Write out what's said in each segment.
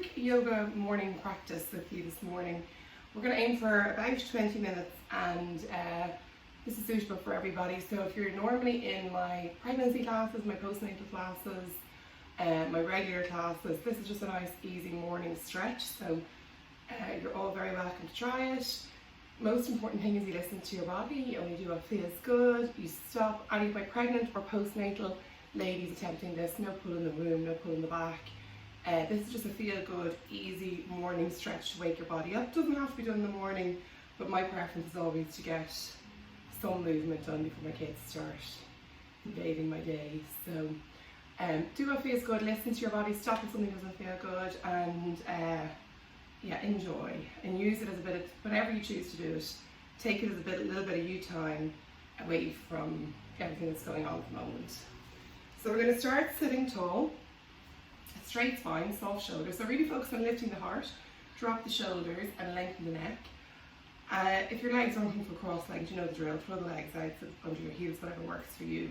quick yoga morning practice with you this morning. We're going to aim for about 20 minutes and this is suitable for everybody. So if you're normally in my pregnancy classes, my postnatal classes, my regular classes, this is just a nice easy morning stretch. So you're all very welcome to try it. Most important thing is you listen to your body, you only do what feels good, you stop. Any of my pregnant or postnatal ladies attempting this, no pull in the room, no pull in the back. This is just a feel good, easy morning stretch to wake your body up. Doesn't have to be done in the morning, but my preference is always to get some movement done before my kids start invading my day. So do what feels good, listen to your body, stop if something doesn't feel good, and yeah, enjoy and use it as a bit of, whenever you choose to do it, take it as a little bit of you time away from everything that's going on at the moment. So we're going to start sitting tall, straight spine, soft shoulders. So really focus on lifting the heart, drop the shoulders and lengthen the neck. If your legs are looking for cross legs, you know the drill, throw the legs out under your heels, whatever works for you.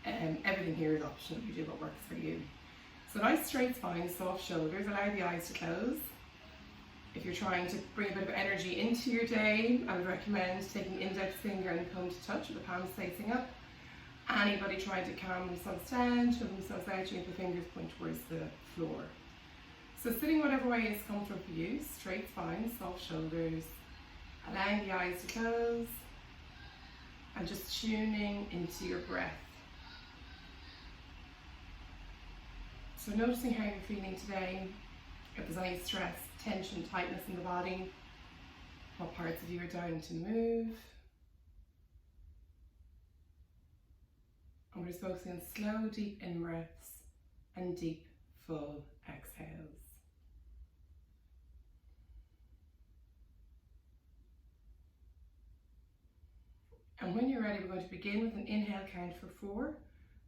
Everything here is optional, you do what works for you. So nice straight spine, soft shoulders, allow the eyes to close. If you're trying to bring a bit of energy into your day, I would recommend taking the index finger and thumb to touch with the palms facing up. Anybody trying to calm themselves down, chill themselves out, you make the fingers point towards the floor. So sitting whatever way is comfortable for you, straight spine, soft shoulders, allowing the eyes to close, and just tuning into your breath. So noticing how you're feeling today, if there's any stress, tension, tightness in the body, what parts of you are dying to move. And we're just focusing on slow, deep in-breaths and deep, full exhales. And when you're ready, we're going to begin with an inhale count for 4.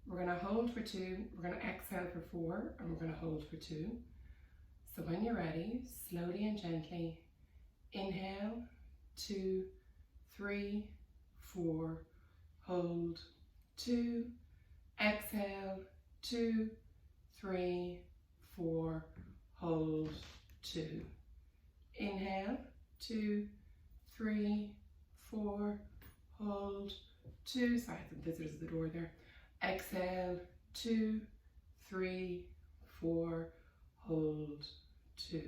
We're going to hold for 2, we're going to exhale for 4, and we're going to hold for 2. So when you're ready, slowly and gently, inhale, 2, 3, 4, hold, 2, exhale, 2, 3, 4, hold, 2. Inhale, 2, 3, 4, hold, 2. Sorry, I had some visitors at the door there. Exhale, 2, 3, 4, hold, 2.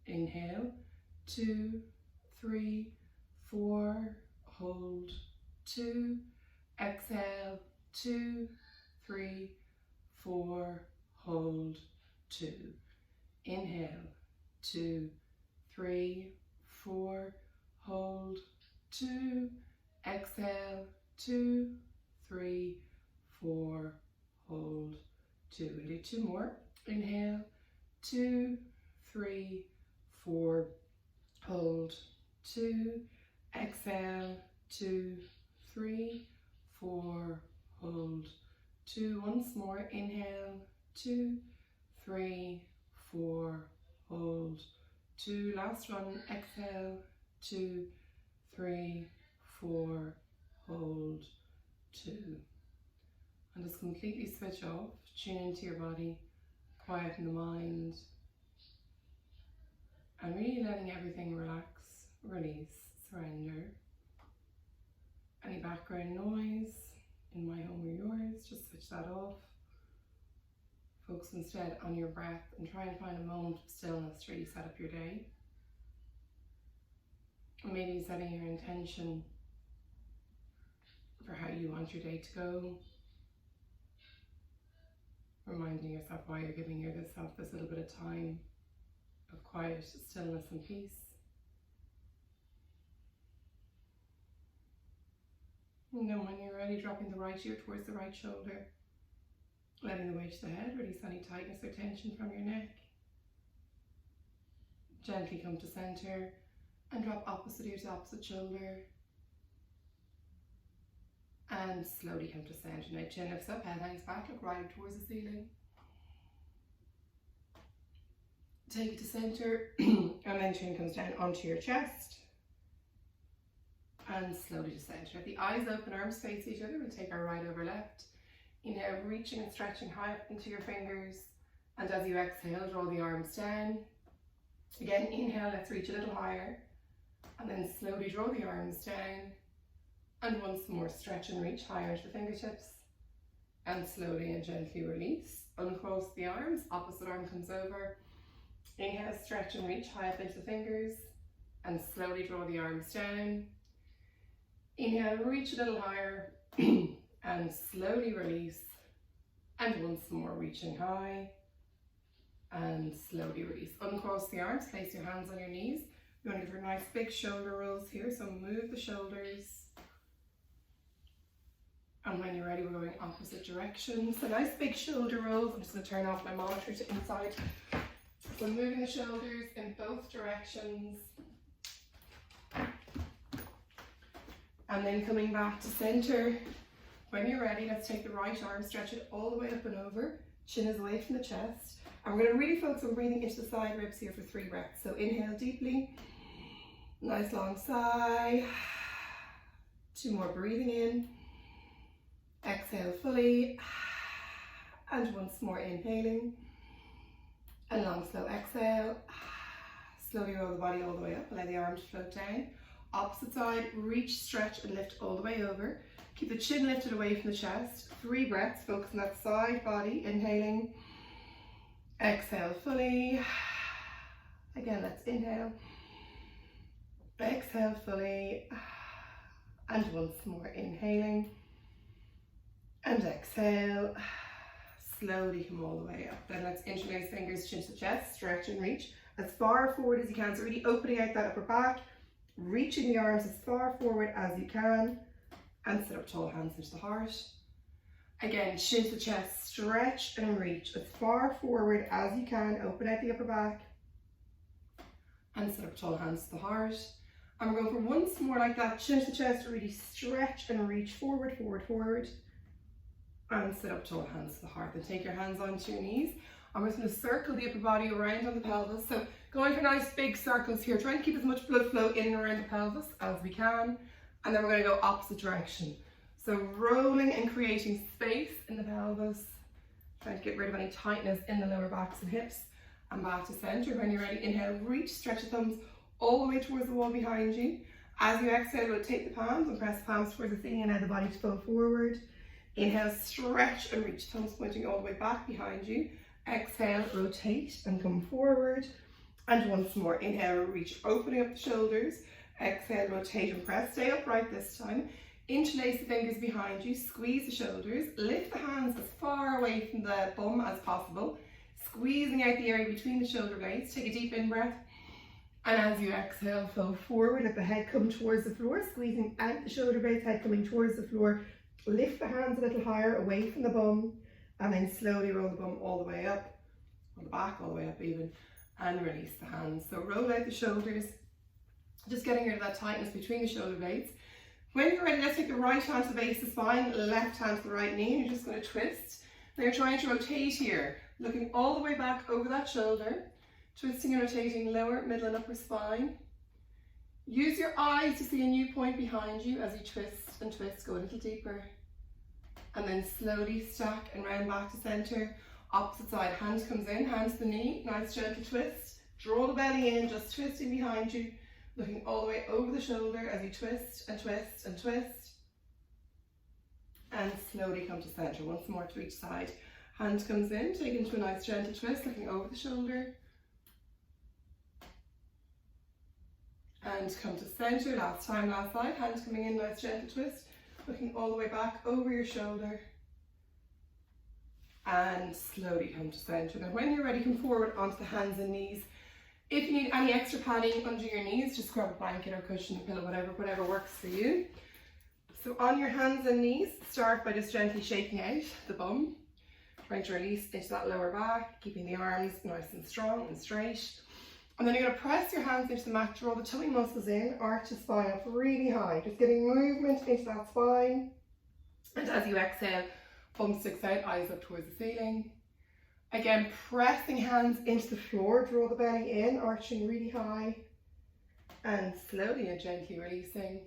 Inhale, 2, 3, 4, hold, 2. Exhale, 2, 3, 4, hold, 2. Inhale, 2, 3, 4, hold, 2. Exhale, 2, 3, 4, hold, 2. We'll do 2 more. Inhale, 2, 3, 4, hold, 2. Exhale, 2, 3, 4, hold, 2. Once more. Inhale, 2, 3, 4, hold, 2. Last one. Exhale, 2, 3, 4, hold, 2. And just completely switch off, tune into your body, quieten the mind, and really letting everything relax, release, surrender. Any background noise in my home or yours, just switch that off. Focus instead on your breath and try and find a moment of stillness to really set up your day. Maybe setting your intention for how you want your day to go. Reminding yourself why you're giving yourself this little bit of time of quiet, stillness and peace. And then when you're ready, dropping the right ear towards the right shoulder, letting the weight to the head, release any tightness or tension from your neck. Gently come to center and drop opposite ear to opposite shoulder. And slowly come to center. Now chin lifts up, head hangs back, look right up towards the ceiling. Take it to center and then chin comes down onto your chest. And slowly to center. The eyes open, arms face each other. We'll take our right over left. Inhale, reaching and stretching high up into your fingers. And as you exhale, draw the arms down. Again, inhale, let's reach a little higher. And then slowly draw the arms down. And once more, stretch and reach higher into the fingertips. And slowly and gently release. Uncross the arms, opposite arm comes over. Inhale, stretch and reach high up into the fingers. And slowly draw the arms down. Inhale, reach a little higher. And slowly release. And once more, reaching high. And slowly release. Uncross the arms, place your hands on your knees. You want to give her nice big shoulder rolls here, so move the shoulders. And when you're ready, we're going opposite directions. So nice big shoulder rolls. I'm just going to turn off my monitor to inside. So moving the shoulders in both directions. And then coming back to center. When you're ready, let's take the right arm, stretch it all the way up and over. Chin is away from the chest. And we're going to really focus on breathing into the side ribs here for 3 breaths. So inhale deeply. Nice long sigh. 2 more, breathing in. Exhale fully. And once more, inhaling. And long, slow exhale. Slowly roll the body all the way up. Allow the arms to float down. Opposite side, reach, stretch, and lift all the way over. Keep the chin lifted away from the chest. 3 breaths, focus on that side body. Inhaling. Exhale fully. Again, let's inhale. Exhale fully. And once more, inhaling. And exhale. Slowly come all the way up. Then let's interlace fingers, chin to the chest, stretch and reach as far forward as you can. So really opening out that upper back, reaching the arms as far forward as you can, and sit up tall, hands into the heart. Again, chin to the chest, stretch and reach as far forward as you can. Open out the upper back, and sit up tall, hands to the heart. And we're going for once more like that, chin to the chest, really stretch and reach forward, forward, forward. And sit up tall, hands to the heart. Then take your hands onto your knees. I'm just going to circle the upper body around on the pelvis. So going for nice big circles here, trying to keep as much blood flow in and around the pelvis as we can. And then we're going to go opposite direction. So rolling and creating space in the pelvis. Trying to get rid of any tightness in the lower backs and hips. And back to center. When you're ready, inhale, reach, stretch the thumbs all the way towards the wall behind you. As you exhale, rotate the palms and press the palms towards the ceiling and allow the body to fold forward. Inhale, stretch and reach, thumbs pointing all the way back behind you. Exhale, rotate and come forward. And once more, inhale, reach, opening up the shoulders. Exhale, rotate and press. Stay upright this time. Interlace the fingers behind you, squeeze the shoulders. Lift the hands as far away from the bum as possible. Squeezing out the area between the shoulder blades. Take a deep in-breath. And as you exhale, fold forward, let the head come towards the floor. Squeezing out the shoulder blades, head coming towards the floor. Lift the hands a little higher away from the bum, and then slowly roll the bum all the way up, or the back all the way up even, and release the hands. So roll out the shoulders, just getting rid of that tightness between the shoulder blades. When you're ready, let's take the right hand to the base of the spine, left hand to the right knee, and you're just going to twist. Now you're trying to rotate here, looking all the way back over that shoulder, twisting and rotating lower, middle and upper spine. Use your eyes to see a new point behind you as you twist and twist, go a little deeper. And then slowly stack and round back to center. Opposite side, hand comes in, hand to the knee, nice gentle twist. Draw the belly in, just twisting behind you, looking all the way over the shoulder as you twist and twist and twist. And slowly come to center, once more to each side. Hand comes in, take into a nice gentle twist, looking over the shoulder. And come to center, last time, last side, hand coming in, nice gentle twist, looking all the way back over your shoulder. And slowly come to center. Now when you're ready, come forward onto the hands and knees. If you need any extra padding under your knees, just grab a blanket or cushion, pillow, whatever works for you. So on your hands and knees, start by just gently shaking out the bum, trying to release into that lower back, keeping the arms nice and strong and straight. And then you're going to press your hands into the mat, draw the tummy muscles in, arch the spine up really high, just getting movement into that spine. And as you exhale, bum sticks out, eyes up towards the ceiling. Again, pressing hands into the floor, draw the belly in, arching really high. And slowly and gently releasing.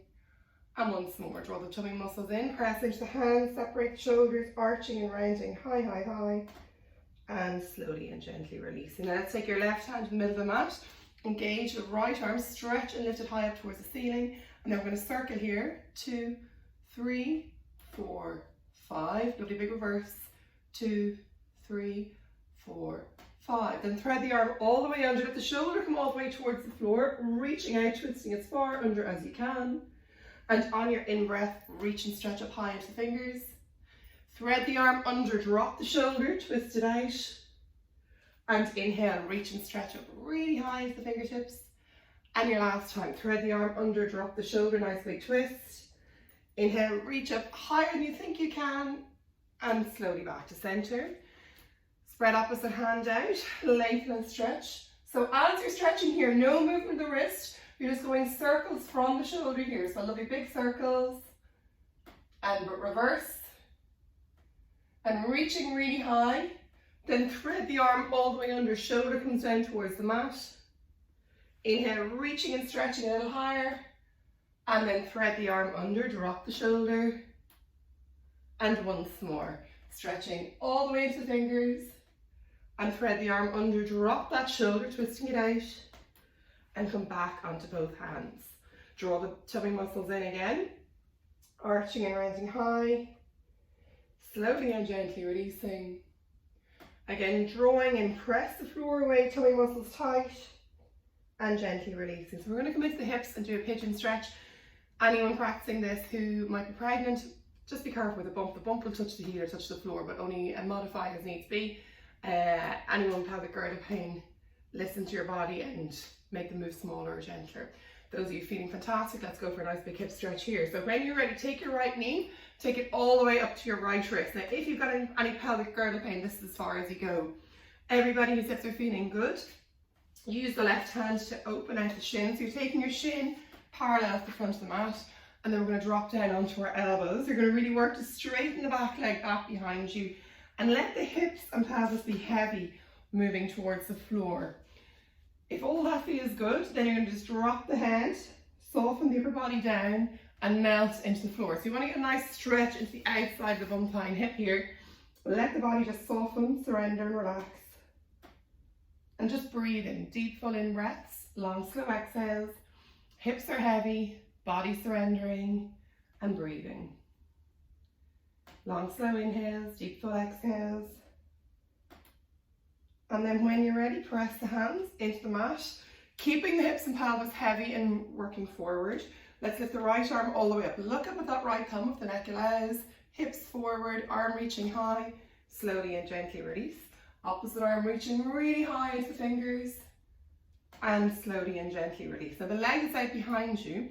And once more, draw the tummy muscles in, press into the hands, separate the shoulders, arching and rounding, high, high, high. And slowly and gently releasing. Now let's take your left hand to the middle of the mat. Engage the right arm, stretch and lift it high up towards the ceiling. And then we're going to circle here. 2, 3, 4, 5. Lovely big reverse. 2, 3, 4, 5. Then thread the arm all the way under. Let the shoulder come all the way towards the floor, reaching out, twisting as far under as you can. And on your in-breath, reach and stretch up high into the fingers. Thread the arm under, drop the shoulder, twist it out. And inhale, reach and stretch up really high into the fingertips. And your last time, thread the arm under, drop the shoulder, nice big twist. Inhale, reach up higher than you think you can. And slowly back to center. Spread opposite hand out, lengthen and stretch. So as you're stretching here, no movement of the wrist. You're just going circles from the shoulder here. So lovely big circles. And reverse. And reaching really high. Then thread the arm all the way under, shoulder comes down towards the mat. Inhale, reaching and stretching a little higher. And then thread the arm under, drop the shoulder. And once more, stretching all the way into the fingers. And thread the arm under, drop that shoulder, twisting it out. And come back onto both hands. Draw the tummy muscles in again. Arching and rising high. Slowly and gently releasing. Again, drawing and press the floor away, tummy muscles tight. And gently releasing. So we're going to come into the hips and do a pigeon stretch. Anyone practicing this who might be pregnant, just be careful with the bump. The bump will touch the heel or touch the floor, but only modify as needs be. Anyone with pelvic girdle pain, listen to your body and make the move smaller or gentler. Those of you feeling fantastic, let's go for a nice big hip stretch here. So when you're ready, take your right knee, take it all the way up to your right wrist. Now, if you've got any pelvic girdle pain, this is as far as you go. Everybody whose hips are feeling good, use the left hand to open out the shin. So you're taking your shin parallel to the front of the mat, and then we're going to drop down onto our elbows. You're going to really work to straighten the back leg back behind you and let the hips and pelvis be heavy, moving towards the floor. If all that feels good, then you're going to just drop the head, soften the upper body down and melt into the floor. So you want to get a nice stretch into the outside of the bum, thigh and hip here. Let the body just soften, surrender and relax. And just breathe in, deep full in breaths, long slow exhales. Hips are heavy, body surrendering and breathing. Long slow inhales, deep full exhales. And then when you're ready, press the hands into the mat, keeping the hips and pelvis heavy and working forward. Let's lift the right arm all the way up. Look up at that right thumb if the neck allows. Hips forward, arm reaching high. Slowly and gently release. Opposite arm reaching really high into the fingers. And slowly and gently release. Now the leg is out behind you.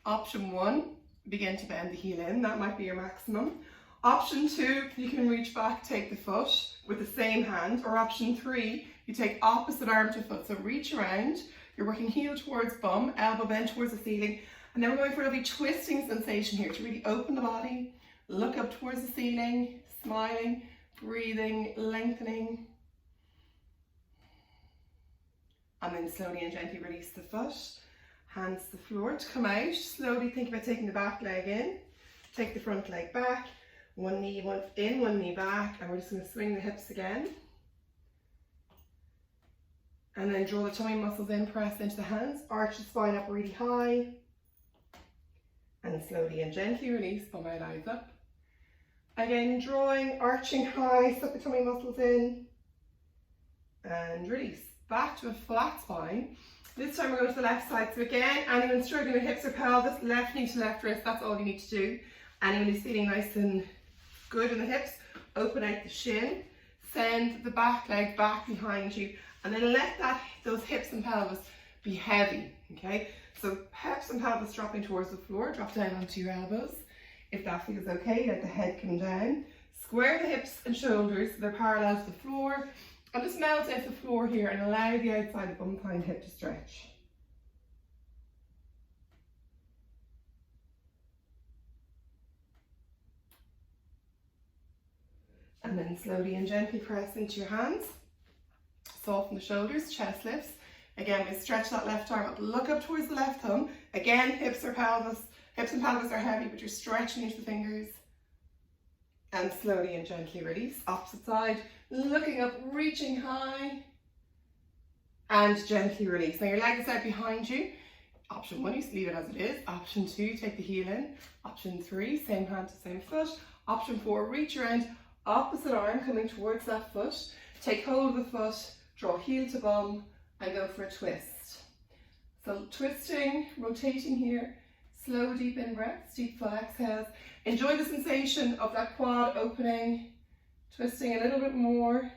Option 1, begin to bend the heel in. That might be your maximum. Option 2, you can reach back, take the foot with the same hand. Or option 3, you take opposite arm to foot. So reach around. You're working heel towards bum, elbow bent towards the ceiling. And then we're going for a lovely twisting sensation here to really open the body. Look up towards the ceiling, smiling, breathing, lengthening. And then slowly and gently release the foot. Hands to the floor to come out. Slowly think about taking the back leg in. Take the front leg back. One knee in, one knee back. And we're just going to swing the hips again. And then draw the tummy muscles in, press into the hands. Arch the spine up really high. And slowly and gently release, bum out, eyes up. Again, drawing, arching high, suck the tummy muscles in. And release. Back to a flat spine. This time we're going to the left side. So again, anyone struggling with hips or pelvis, left knee to left wrist, that's all you need to do. Anyone who's feeling nice and good in the hips, open out the shin, send the back leg back behind you, and then let those hips and pelvis be heavy, okay? So hips and pelvis dropping towards the floor, drop down onto your elbows. If that feels okay, let the head come down. Square the hips and shoulders so they're parallel to the floor. And just melt into the floor here and allow the outside of bum, thigh and hip to stretch. And then slowly and gently press into your hands. Soften the shoulders, chest lifts. Again, we stretch that left arm up, look up towards the left thumb. Again, hips and pelvis are heavy, but you're stretching into the fingers. And slowly and gently release. Opposite side, looking up, reaching high. and gently release. Now your leg is out behind you. Option 1, you leave it as it is. Option 2, take the heel in. Option 3, same hand to same foot. Option 4, reach around, opposite arm coming towards that foot. Take hold of the foot, draw heel to bum, and go for a twist. So twisting, rotating here, slow deep in breaths, deep full exhales. Enjoy the sensation of that quad opening, twisting a little bit more.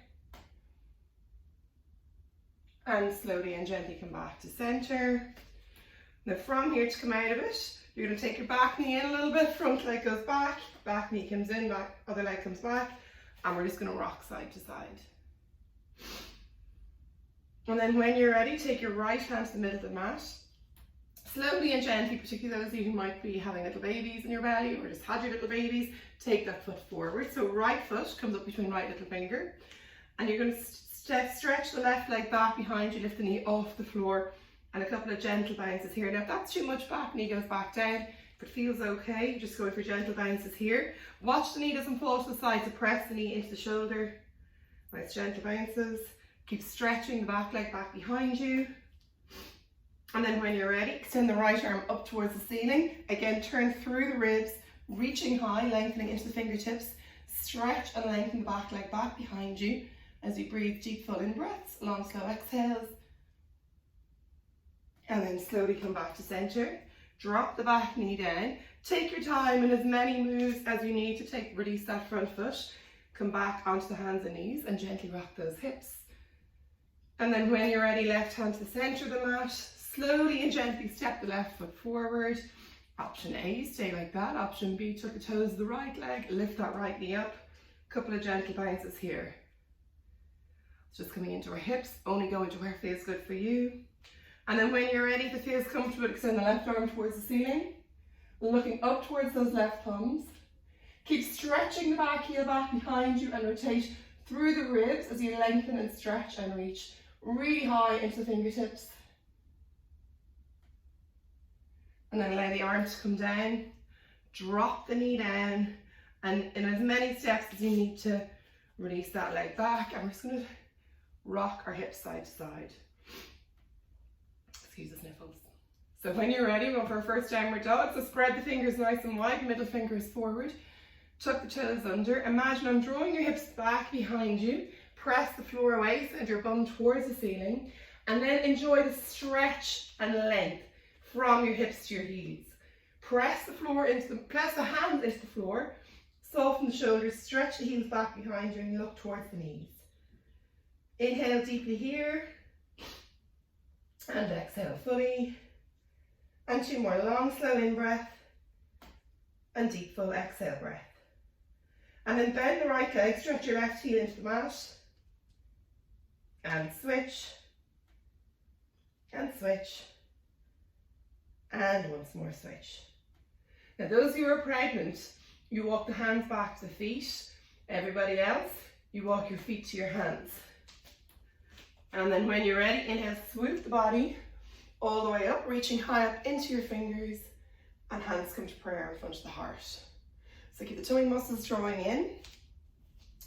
And slowly and gently come back to center. Now from here to come out of it, you're going to take your back knee in a little bit, front leg goes back, back knee comes in, back, other leg comes back, and we're just going to rock side to side. And then when you're ready, take your right hand to the middle of the mat. Slowly and gently, particularly those of you who might be having little babies in your belly or just had your little babies, take that foot forward. So right foot comes up between right little finger, and you're going to stretch the left leg back behind you, lift the knee off the floor, and a couple of gentle bounces here. Now if that's too much, back knee goes back down. If it feels okay, just go for gentle bounces here. Watch the knee doesn't fall to the side, so press the knee into the shoulder. Nice gentle bounces. Keep stretching the back leg back behind you. And then when you're ready, extend the right arm up towards the ceiling. Again, turn through the ribs, reaching high, lengthening into the fingertips. Stretch and lengthen the back leg back behind you as you breathe deep full in breaths, long slow exhales. And then slowly come back to center. Drop the back knee down. Take your time in as many moves as you need to release that front foot. Come back onto the hands and knees and gently rock those hips. And then when you're ready, left hand to the center of the mat. Slowly and gently step the left foot forward. Option A, stay like that. Option B, tuck the toes of the right leg, lift that right knee up. Couple of gentle bounces here. Just coming into our hips, only go into where it feels good for you. And then when you're ready, if it feels comfortable, extend the left arm towards the ceiling, looking up towards those left thumbs. Keep stretching the back heel back behind you and rotate through the ribs as you lengthen and stretch and reach really high into the fingertips. And then allow the arm to come down, drop the knee down, and in as many steps as you need to, release that leg back. And we're just going to rock our hips side to side. Excuse the sniffles. So when you're ready, we'll go for our first downward dog. So spread the fingers nice and wide, middle finger is forward. Tuck the toes under. Imagine I'm drawing your hips back behind you. Press the floor away, send your bum towards the ceiling. And then enjoy the stretch and length from your hips to your heels. Press the hands into the floor. Soften the shoulders, stretch the heels back behind you and look towards the knees. Inhale deeply here. And exhale fully. And 2 more long, slow in breath. And deep, full exhale breath. And then bend the right leg, stretch your left heel into the mat. And switch. And switch. And once more switch. Now those of you who are pregnant, you walk the hands back to the feet. Everybody else, you walk your feet to your hands. And then when you're ready, inhale, swoop the body all the way up, reaching high up into your fingers, and hands come to prayer in front of the heart. So keep the tummy muscles drawing in.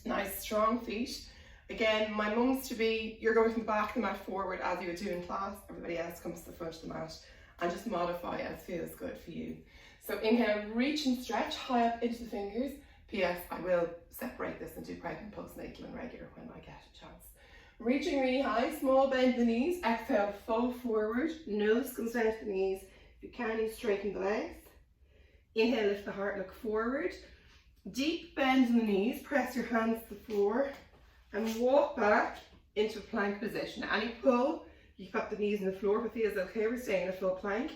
Nice strong feet. Again, my mums to be, you're going from the back of the mat forward as you would do in class. Everybody else comes to the front of the mat, and just modify as feels good for you. So inhale, reach and stretch high up into the fingers. P.S. I will separate this and do pregnant, postnatal and regular when I get a chance. Reaching really high, small bend the knees. Exhale, fold forward. Nose comes down to the knees. If you can, you straighten the legs. Inhale, lift the heart, look forward. Deep bend in the knees. Press your hands to the floor and walk back into a plank position. Any pull, you keep up the knees in the floor, but feels okay. We're staying in a full plank.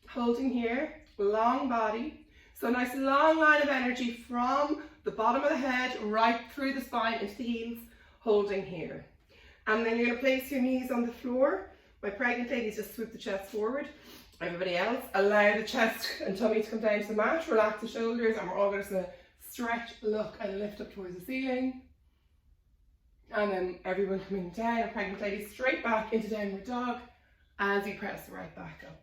Holding here, long body. So a nice long line of energy from the bottom of the head right through the spine into the heels, holding here. And then you're going to place your knees on the floor. My pregnant ladies just swoop the chest forward. Everybody else, allow the chest and tummy to come down to the mat. Relax the shoulders, and we're all going to stretch, look, and lift up towards the ceiling. And then everyone coming down, our pregnant ladies straight back into downward dog as you press right back up.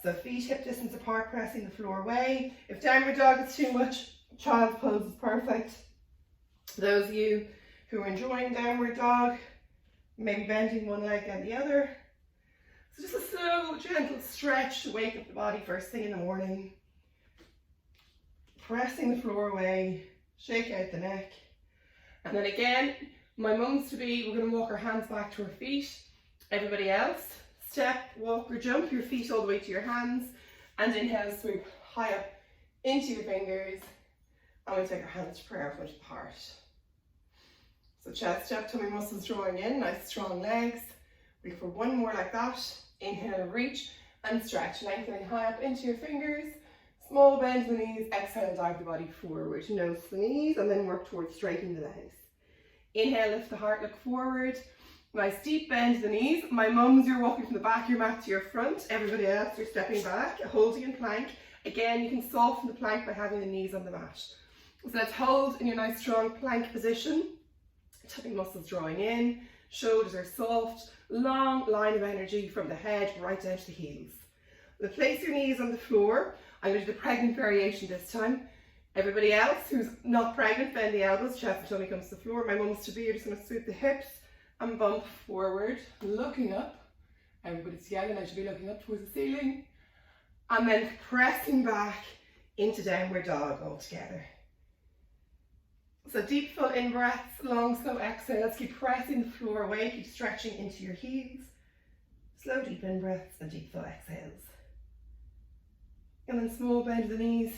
So feet hip distance apart, pressing the floor away. If downward dog is too much, child's pose is perfect. Those of you who are enjoying downward dog, maybe bending one leg and the other. So just a slow, gentle stretch to wake up the body first thing in the morning. Pressing the floor away, shake out the neck. And then again, my mums to be, we're going to walk our hands back to our feet. Everybody else, step, walk or jump your feet all the way to your hands. And inhale, swoop high up into your fingers. And we take our hands to prayer in front of the heart. So chest step, tummy muscles drawing in, nice strong legs. We go for one more like that. Inhale, reach and stretch, lengthening high up into your fingers. Small bend to the knees, exhale, dive the body forward. Nose to the knees and then work towards straightening the legs. Inhale, lift the heart, look forward. Nice deep bend to the knees. My mums, you're walking from the back of your mat to your front. Everybody else, you're stepping back, holding in plank. Again, you can soften the plank by having the knees on the mat. So let's hold in your nice strong plank position. Tummy muscles drawing in, shoulders are soft, long line of energy from the head right down to the heels. We'll place your knees on the floor. I'm going to do the pregnant variation this time. Everybody else who's not pregnant, bend the elbows, chest and tummy comes to the floor. My mums to be, you're just going to sweep the hips and bump forward, looking up. Everybody's yelling, I should be looking up towards the ceiling. And then pressing back into downward dog altogether. So deep full in breaths, long slow exhales. Keep pressing the floor away, keep stretching into your heels. Slow deep in breaths and deep full exhales. And then small bend to the knees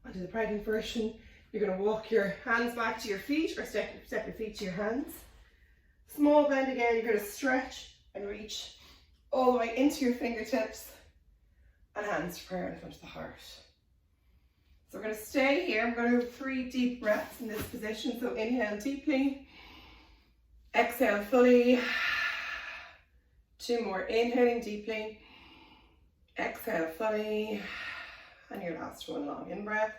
onto the pregnant version. You're going to walk your hands back to your feet or step your feet to your hands. Small bend again, you're going to stretch and reach all the way into your fingertips and hands to prayer in front of the heart. So we're going to stay here. We're going to have 3 deep breaths in this position. So inhale deeply, exhale fully. 2 more, inhaling deeply, exhale fully, and your last one, long in breath,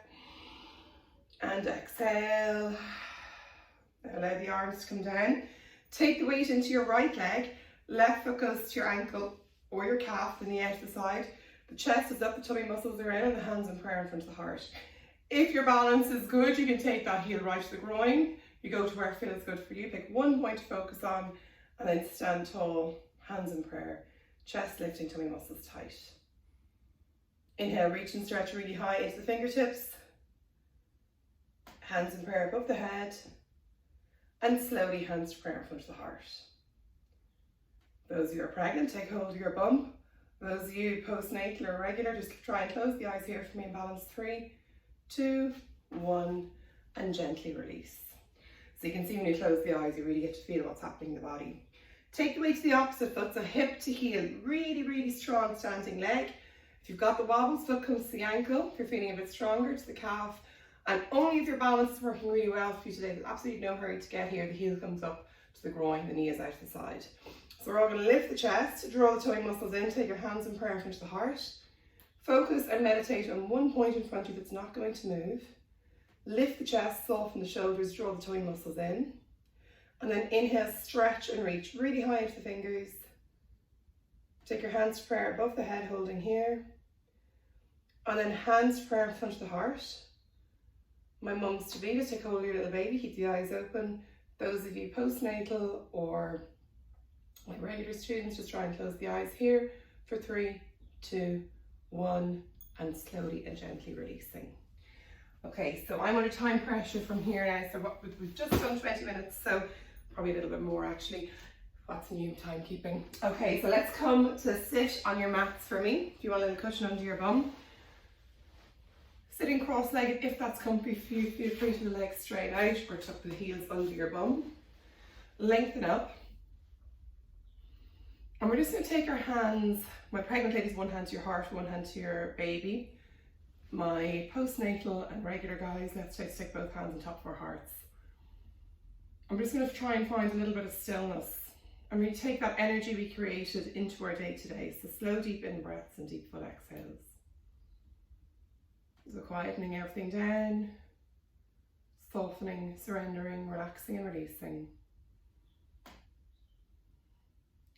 and exhale. Allow the arms to come down. Take the weight into your right leg, left foot goes to your ankle or your calf, the knee out to the side. The chest is up, the tummy muscles are in, and the hands in prayer in front of the heart. If your balance is good, you can take that heel right to the groin. You go to where it feels good for you. Pick one point to focus on, and then stand tall, hands in prayer, chest lifting, tummy muscles tight. Inhale, reach and stretch really high into the fingertips. Hands in prayer above the head. And slowly hands to prayer in front of the heart. Those of you who are pregnant, take hold of your bum. Those of you postnatal or regular, just try and close the eyes here for me in balance. 3, 2, 1, and gently release. So you can see when you close the eyes, you really get to feel what's happening in the body. Take the weight to the opposite foot, so hip to heel, really, really strong standing leg. If you've got the wobbles, foot comes to the ankle. If you're feeling a bit stronger, to the calf. And only if your balance is working really well for you today, there's absolutely no hurry to get here. The heel comes up to the groin, the knee is out to the side. So we're all going to lift the chest, draw the tummy muscles in, take your hands in prayer in front of the heart. Focus and meditate on one point in front of you that's not going to move. Lift the chest, soften the shoulders, draw the tummy muscles in. And then inhale, stretch and reach really high into the fingers. Take your hands to prayer above the head, holding here. And then hands to prayer in front of the heart. My mums to be, just take hold of your little baby, keep the eyes open. Those of you postnatal or like regular students, just try and close the eyes here for 3, 2, 1, and slowly and gently releasing. Okay, so I'm under time pressure from here now. So we've just done 20 minutes, so probably a little bit more actually. What's new timekeeping? Okay, so let's come to sit on your mats for me. If you want a little cushion under your bum. Sitting cross-legged, if that's comfy for you, feel free to the legs straight out or tuck the heels under your bum. Lengthen up. And we're just going to take our hands, my pregnant ladies, one hand to your heart, one hand to your baby. My postnatal and regular guys, let's try to stick both hands on top of our hearts. I'm just going to try and find a little bit of stillness. And we take that energy we created into our day today. So slow, deep in breaths and deep full exhales. So quietening everything down, softening, surrendering, relaxing and releasing.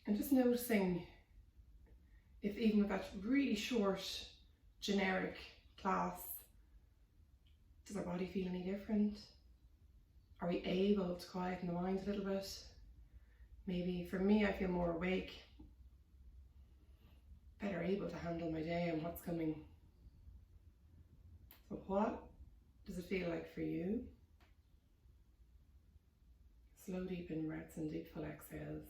And just noticing if even with that really short, generic class, does our body feel any different? Are we able to quieten the mind a little bit? Maybe for me, I feel more awake, better able to handle my day and what's coming. So what does it feel like for you? Slow deep in breaths and deep full exhales.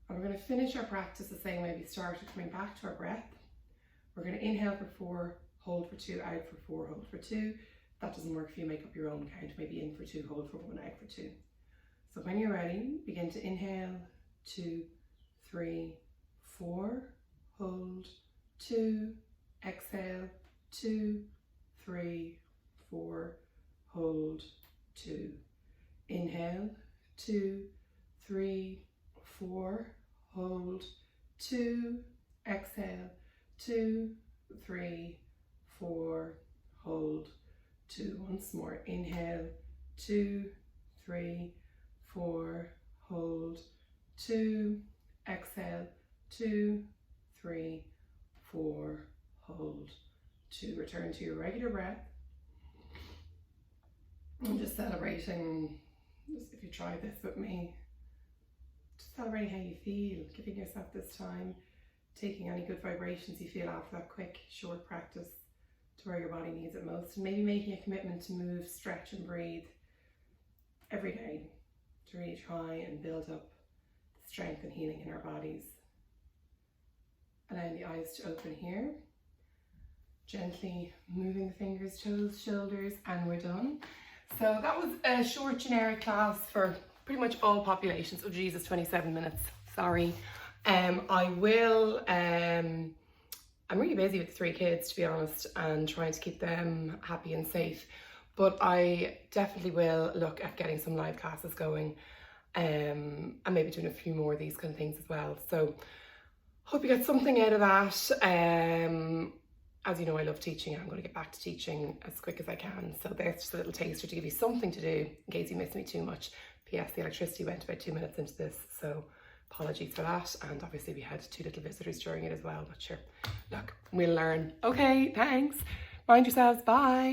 And we're going to finish our practice the same way we started, coming back to our breath. We're going to inhale for 4, hold for 2, out for 4, hold for 2. If that doesn't work for you, make up your own count. Maybe in for 2, hold for 1, out for 2. So when you're ready, begin to inhale, 2, 3, 4, hold, 2, exhale, 2, 3, 4, hold, 2. Inhale, 2, 3, 4, hold, 2, exhale, 2, 3, 4, hold, 2. Once more, inhale, 2, 3, 4, hold, 2, exhale, 2, 3, 4, hold, 2. Return to your regular breath. I'm just celebrating, just if you try this with me, just celebrating how you feel, giving yourself this time, taking any good vibrations you feel after that quick, short practice to where your body needs it most, and maybe making a commitment to move, stretch and breathe every day to really try and build up the strength and healing in our bodies. Allowing the eyes to open here, gently moving the fingers, toes, shoulders, and we're done. So that was a short generic class for pretty much all populations. Oh Jesus, 27 minutes, sorry. I'm really busy with 3 kids, to be honest, and trying to keep them happy and safe. But I definitely will look at getting some live classes going, and maybe doing a few more of these kind of things as well. So hope you get something out of that. As you know, I love teaching, and I'm going to get back to teaching as quick as I can. So there's just a little taster to give you something to do in case you miss me too much. P.S. the electricity went about 2 minutes into this, so apologies for that. And obviously we had 2 little visitors during it as well, but sure, look, we'll learn. Okay, thanks. Mind yourselves, bye.